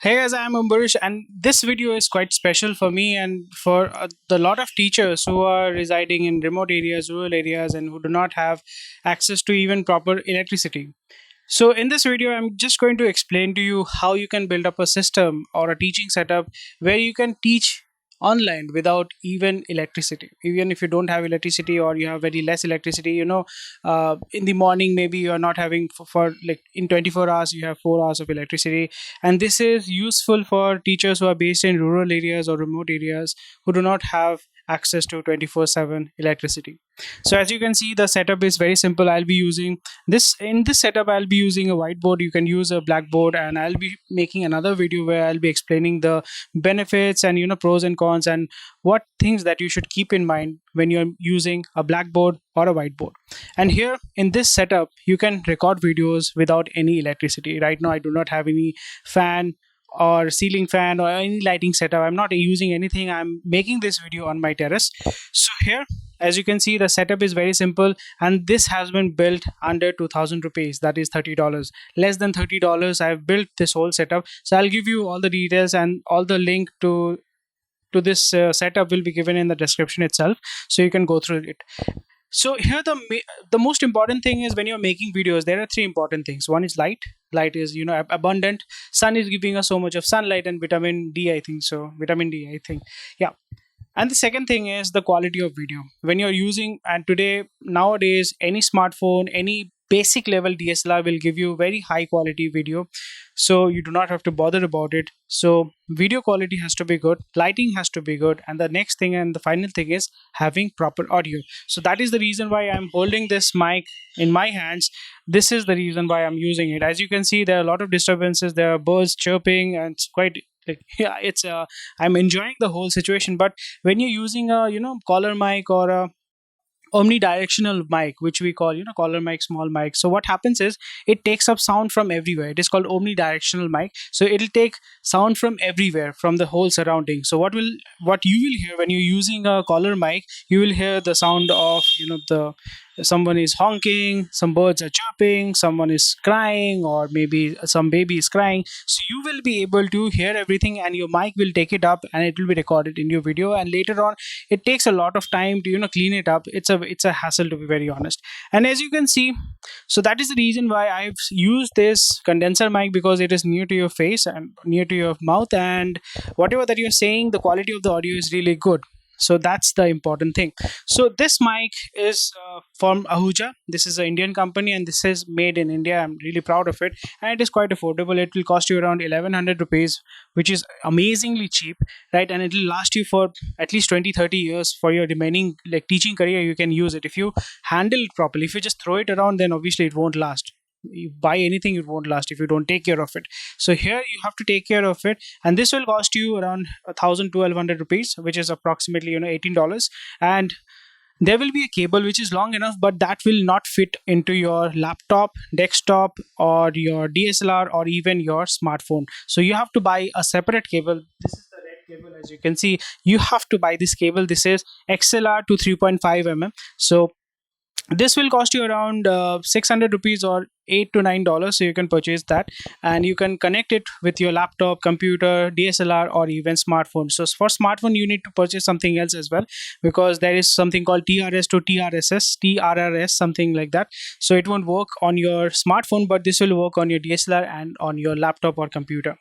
Hey guys, I'm Ambarish, and this video is quite special for me and for the lot of teachers who are residing in remote areas, rural areas, and who do not have access to even proper electricity. So, in this video, I'm just going to explain to you how you can build up a system or a teaching setup where you can teach online without even electricity. Even if you don't have electricity or you have very less electricity, in the morning, maybe you are not having for like in 24 hours, you have 4 hours of electricity. And this is useful for teachers who are based in rural areas or remote areas who do not have access to 24/7 electricity. So as you can see, the setup is very simple. I'll be using this in this setup. I'll be using a whiteboard. You can use a blackboard, and I'll be making another video where I'll be explaining the benefits and pros and cons and what things that you should keep in mind when you're using a blackboard or a whiteboard. And here in this setup, you can record videos without any electricity. Right now I do not have any fan or ceiling fan or any lighting setup. I'm not using anything. I'm making this video on my terrace. So here, as you can see, the setup is very simple, and this has been built under 2000 rupees, that is $30, less than $30. I've built this whole setup, so I'll give you all the details, and all the link to this setup will be given in the description itself, so you can go through it. So here the most important thing is, when you're making videos, there are three important things. One is light. Light is abundant. Sun is giving us so much of sunlight, and vitamin D, I think so, vitamin D, I think. Yeah. And the second thing is the quality of video. When you're using, and today, nowadays, any smartphone, any basic level DSLR will give you very high quality video. So you do not have to bother about it. So video quality has to be good, lighting has to be good, and the next thing and the final thing is having proper audio. So that is the reason why I'm holding this mic in my hands. This is the reason why I'm using it. As you can see, there are a lot of disturbances. There are birds chirping, and it's quite like, yeah, it's I'm enjoying the whole situation. But when you're using a collar mic or a omnidirectional mic, which we call collar mic, small mic, so what happens is it takes up sound from everywhere. It is called omnidirectional mic, so it'll take sound from everywhere, from the whole surrounding. So what you will hear when you're using a collar mic, you will hear the sound of the someone is honking, some birds are chirping, someone is crying, or maybe some baby is crying. So you will be able to hear everything, and your mic will take it up, and it will be recorded in your video. And later on, it takes a lot of time to clean it up. It's a hassle, to be very honest. And as you can see, so that is the reason why I've used this condenser mic, because it is near to your face and near to your mouth, and whatever that you're saying, the quality of the audio is really good. So that's the important thing. So this mic is from Ahuja. This is an Indian company, and this is made in India. I'm really proud of it, and it is quite affordable. It will cost you around 1100 rupees, which is amazingly cheap, right? And it will last you for at least 20-30 years for your remaining like teaching career. You can use it if you handle it properly. If you just throw it around, then obviously it won't last. You buy anything, it won't last if you don't take care of it. So here you have to take care of it, and this will cost you around 1,200 rupees, which is approximately $18. And there will be a cable which is long enough, but that will not fit into your laptop, desktop, or your DSLR, or even your smartphone. So you have to buy a separate cable. This is the red cable, as you can see. You have to buy this cable. This is XLR to 3.5 mm. So this will cost you around 600 rupees or $8 to $9, so you can purchase that, and you can connect it with your laptop, computer, DSLR, or even smartphone. So for smartphone, you need to purchase something else as well, because there is something called TRS to TRRS, something like that. So it won't work on your smartphone, but this will work on your DSLR and on your laptop or computer.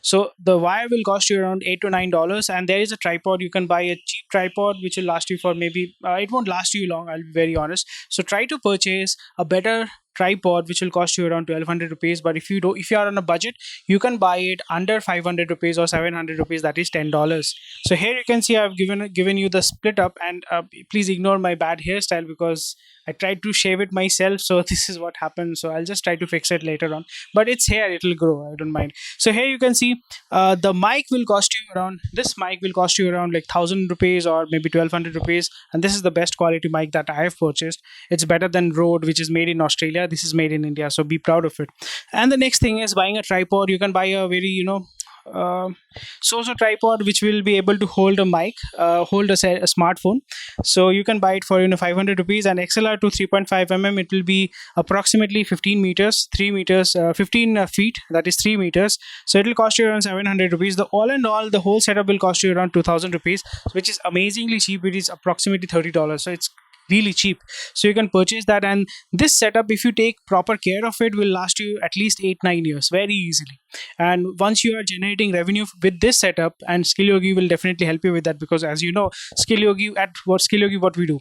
So the wire will cost you around $8 to $9, and there is a tripod. You can buy a cheap tripod which will last you for maybe it won't last you long, I'll be very honest. So try to purchase a better tripod which will cost you around 1200 rupees. But if you are on a budget, you can buy it under 500 rupees or 700 rupees, that is $10. So here you can see I've given you the split up, and please ignore my bad hairstyle, because I tried to shave it myself, so this is what happened. So I'll just try to fix it later on, but it's hair, it'll grow, I don't mind. So here you can see the mic will cost you around this mic will cost you around like 1,000 rupees or maybe 1,200 rupees, and this is the best quality mic that I have purchased. It's better than Rode, which is made in Australia. This is made in India, so be proud of it. And the next thing is buying a tripod. You can buy a very source a tripod which will be able to hold a mic, hold a smartphone. So you can buy it for 500 rupees, and XLR to 3.5 mm, it will be approximately 15 meters, 3 meters, 15 feet, that is 3 meters. So it will cost you around 700 rupees. The all and all, the whole setup will cost you around 2000 rupees, which is amazingly cheap. It is approximately $30, so it's really cheap. So you can purchase that, and this setup, if you take proper care of it, will last you at least 8-9 years very easily. And once you are generating revenue with this setup, and SkillYogi will definitely help you with that, because as you know, SkillYogi, what we do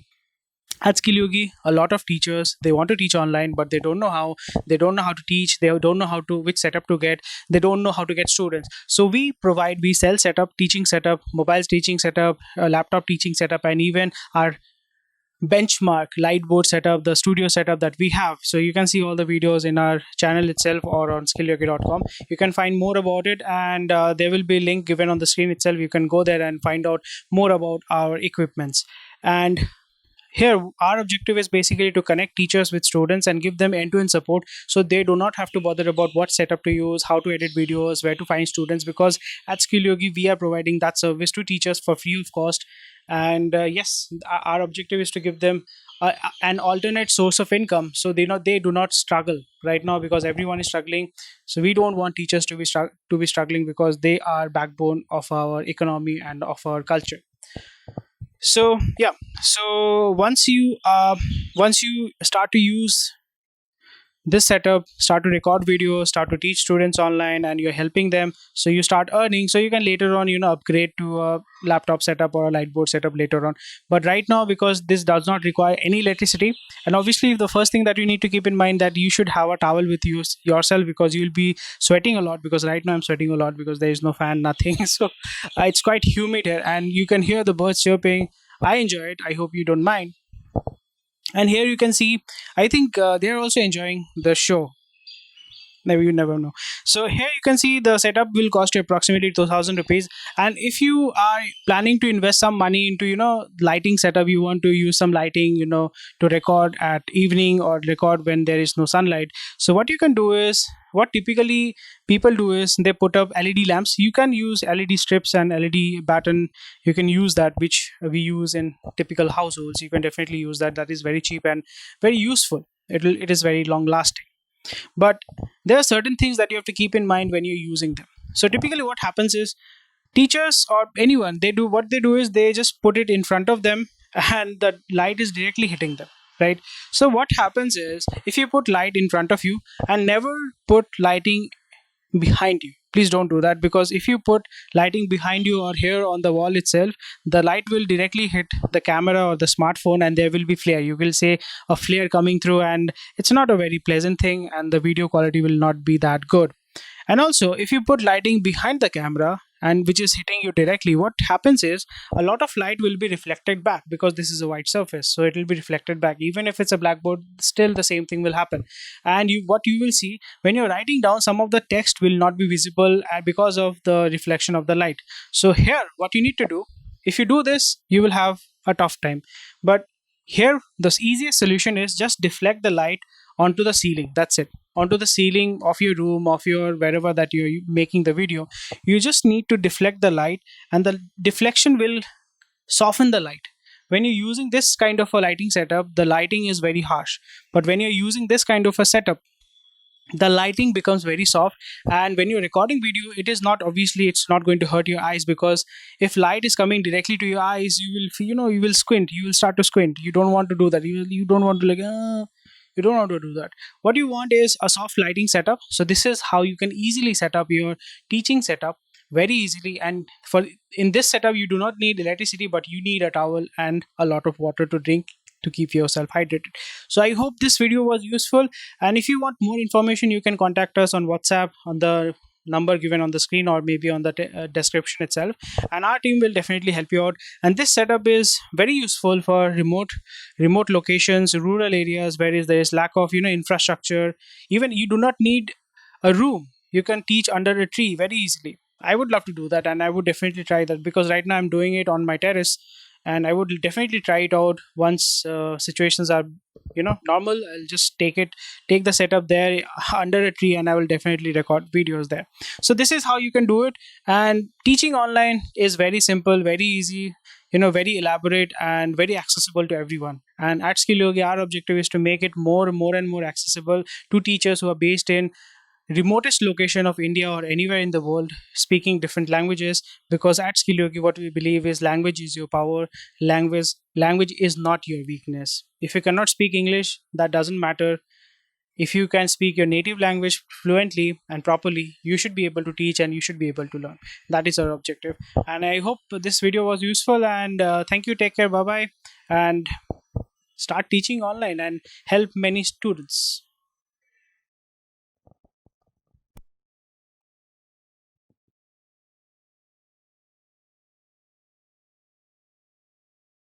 at SkillYogi, a lot of teachers, they want to teach online, but they don't know how. They don't know how to teach. They don't know how to which setup to get. They don't know how to get students. So we sell setup, teaching setup, mobiles teaching setup, laptop teaching setup, and even our benchmark lightboard setup, the studio setup that we have. So you can see all the videos in our channel itself or on skillyogi.com. You can find more about it, and there will be a link given on the screen itself. You can go there and find out more about our equipments. And here our objective is basically to connect teachers with students and give them end-to-end support, so they do not have to bother about what setup to use, how to edit videos, where to find students, because at SkillYogi we are providing that service to teachers for free of cost. And yes, our objective is to give them an alternate source of income, so they do not struggle right now, because everyone is struggling. So we don't want teachers to be struggling, because they are backbone of our economy and of our culture. So yeah, so once you start to use this setup, start to record videos, start to teach students online, and you're helping them, so you start earning, so you can later on upgrade to a laptop setup or a lightboard setup later on. But right now, because this does not require any electricity, and obviously the first thing that you need to keep in mind, that you should have a towel with you yourself, because you'll be sweating a lot, because right now I'm sweating a lot because there is no fan, nothing. So it's quite humid here, and you can hear the birds chirping. I enjoy it. I hope you don't mind. And here you can see, I think they're also enjoying the show. Maybe, you never know. So here you can see the setup will cost you approximately 2000 rupees. And if you are planning to invest some money into lighting setup, you want to use some lighting to record at evening or record when there is no sunlight. So what you can do is, what typically people do is, they put up LED lamps. You can use LED strips and LED batten. You can use that, which we use in typical households. You can definitely use that. That is very cheap and very useful. It is very long lasting. But there are certain things that you have to keep in mind when you're using them. So typically what happens is, teachers or anyone, what they do is, they just put it in front of them and the light is directly hitting them, right? So what happens is, if you put light in front of you, and never put lighting behind you, please don't do that, because if you put lighting behind you or here on the wall itself, the light will directly hit the camera or the smartphone, and there will be flare. You will say a flare coming through, and it's not a very pleasant thing, and the video quality will not be that good. And also, if you put lighting behind the camera, and which is hitting you directly, what happens is, a lot of light will be reflected back, because this is a white surface, so it will be reflected back. Even if it's a blackboard, still the same thing will happen. And what you will see, when you're writing down, some of the text will not be visible because of the reflection of the light. So here, what you need to do, if you do this, you will have a tough time. But here, the easiest solution is, just deflect the light onto the ceiling. That's it. Onto the ceiling of your room, of your wherever that you're making the video. You just need to deflect the light, and the deflection will soften the light. When you're using this kind of a lighting setup, the lighting is very harsh. But when you're using this kind of a setup, the lighting becomes very soft. And when you're recording video, it is not, obviously it's not going to hurt your eyes, because if light is coming directly to your eyes, you will you will squint, you will start to squint. You don't want to do that. You don't want to you don't want to do that. What you want is a soft lighting setup. So this is how you can easily set up your teaching setup very easily. And for in this setup, you do not need electricity, but you need a towel and a lot of water to drink, to keep yourself hydrated. So I hope this video was useful, and if you want more information, you can contact us on WhatsApp on the number given on the screen, or maybe on the description itself, and our team will definitely help you out. And this setup is very useful for remote locations, rural areas where there is lack of infrastructure. Even you do not need a room, you can teach under a tree very easily. I would love to do that, and I would definitely try that, because right now I'm doing it on my terrace, and I would definitely try it out once situations are normal. I'll just take the setup there under a tree, and I will definitely record videos there. So this is how you can do it. And teaching online is very simple, very easy, very elaborate, and very accessible to everyone. And at Skill Yogi, our objective is to make it more and more accessible to teachers who are based in remotest location of India or anywhere in the world, speaking different languages. Because at Skill Yogi, what we believe is language is your power. Language is not your weakness. If you cannot speak English, that doesn't matter. If you can speak your native language fluently and properly, you should be able to teach and you should be able to learn. That is our objective. And I hope this video was useful. And thank you. Take care. Bye bye. And start teaching online and help many students.